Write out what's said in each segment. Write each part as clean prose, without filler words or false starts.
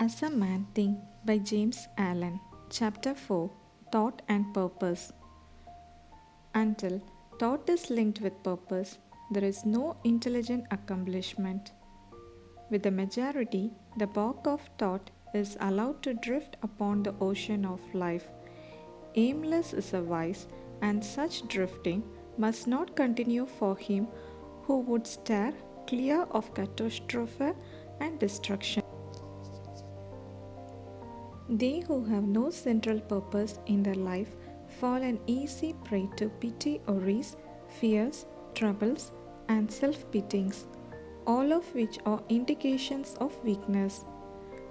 As a Man Think by James Allen. Chapter 4 Thought and Purpose. Until thought is linked with purpose, there is no intelligent accomplishment. With the majority, the bark of thought is allowed to drift upon the ocean of life. Aimless is a vice, and such drifting must not continue for him who would steer clear of catastrophe and destruction. They who have no central purpose in their life fall an easy prey to petty worries, fears, troubles, and self pityings, all of which are indications of weakness,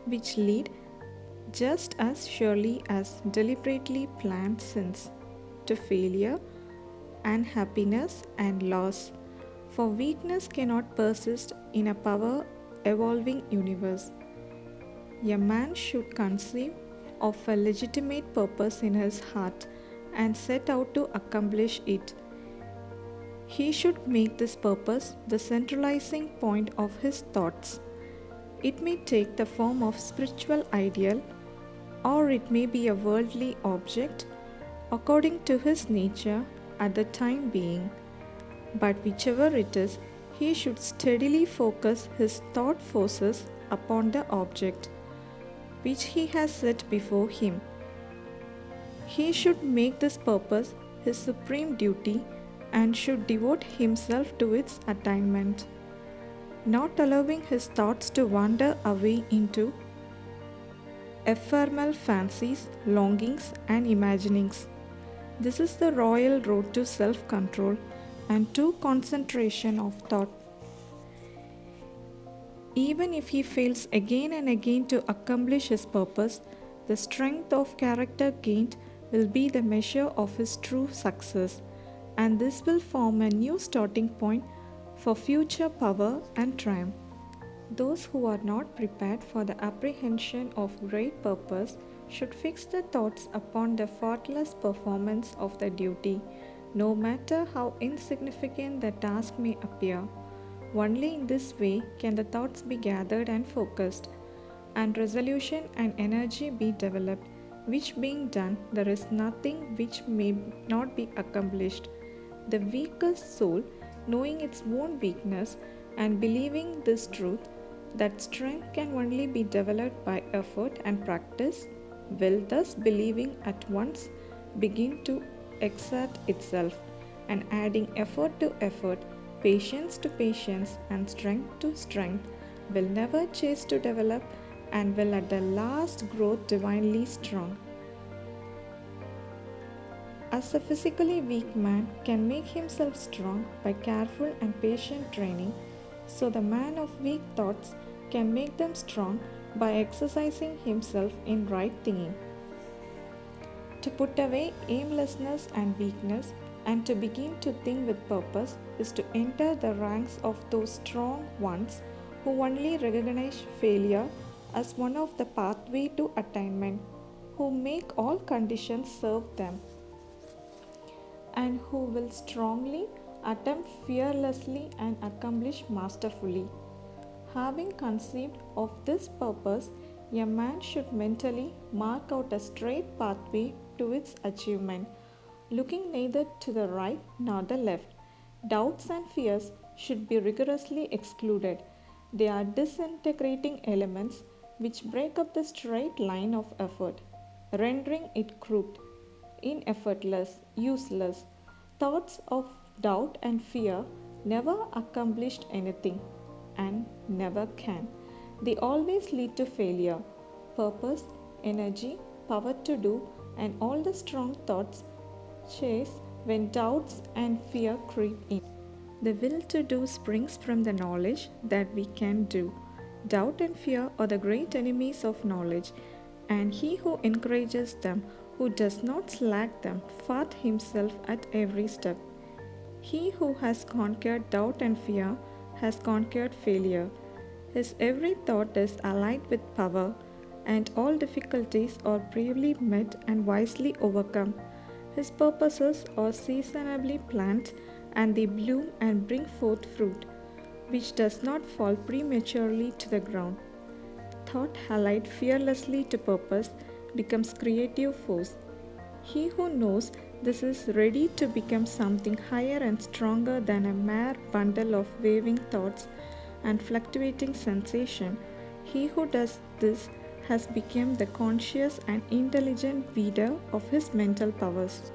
which lead just as surely as deliberately planned sins to failure, unhappiness, and loss. For weakness cannot persist in a power evolving universe. A man should conceive of a legitimate purpose in his heart and set out to accomplish it. He should make this purpose the centralizing point of his thoughts. It may take the form of spiritual ideal, or it may be a worldly object, according to his nature at the time being. But whichever it is, he should steadily focus his thought forces upon the object which he has set before him. He should make this purpose his supreme duty and should devote himself to its attainment, not allowing his thoughts to wander away into ephemeral fancies, longings, and imaginings. This is the royal road to self control and to concentration of thought. Even if he fails again and again to accomplish his purpose, the strength of character gained will be the measure of his true success, and this will form a new starting point for future power and triumph. Those who are not prepared for the apprehension of great purpose should fix their thoughts upon the faultless performance of the duty, no matter how insignificant the task may appear. Only in this way can the thoughts be gathered and focused, and resolution and energy be developed, which being done, there is nothing which may not be accomplished. The weakest soul, knowing its own weakness and believing this truth, that strength can only be developed by effort and practice, will thus believing at once begin to exert itself, and adding effort to effort, patience to patience, and strength to strength, will never cease to develop and will at the last grow divinely strong. As a physically weak man can make himself strong by careful and patient training, so the man of weak thoughts can make them strong by exercising himself in right thinking. To put away aimlessness and weakness and to begin to think with purpose is to enter the ranks of those strong ones who only recognize failure as one of the pathway to attainment, who make all conditions serve them, and who will strongly attempt fearlessly and accomplish masterfully. Having conceived of this purpose, a man should mentally mark out a straight pathway to its achievement, looking neither to the right nor the left. Doubts and fears should be rigorously excluded. They are disintegrating elements which break up the straight line of effort, rendering it crooked, ineffortless, useless. Thoughts of doubt and fear never accomplished anything and never can. They always lead to failure. Purpose, energy, power to do, and all the strong thoughts chase when doubts and fear creep in. The will to do springs from the knowledge that we can do. Doubt and fear are the great enemies of knowledge, and he who encourages them, who does not slack them, fights himself at every step. He who has conquered doubt and fear has conquered failure. His every thought is allied with power, and all difficulties are bravely met and wisely overcome. His purposes are seasonably planned, and they bloom and bring forth fruit, which does not fall prematurely to the ground. thought allied fearlessly to purpose becomes creative force. He who knows this is ready to become something higher and stronger than a mere bundle of waving thoughts and fluctuating sensation. He who does this has become the conscious and intelligent leader of his mental powers.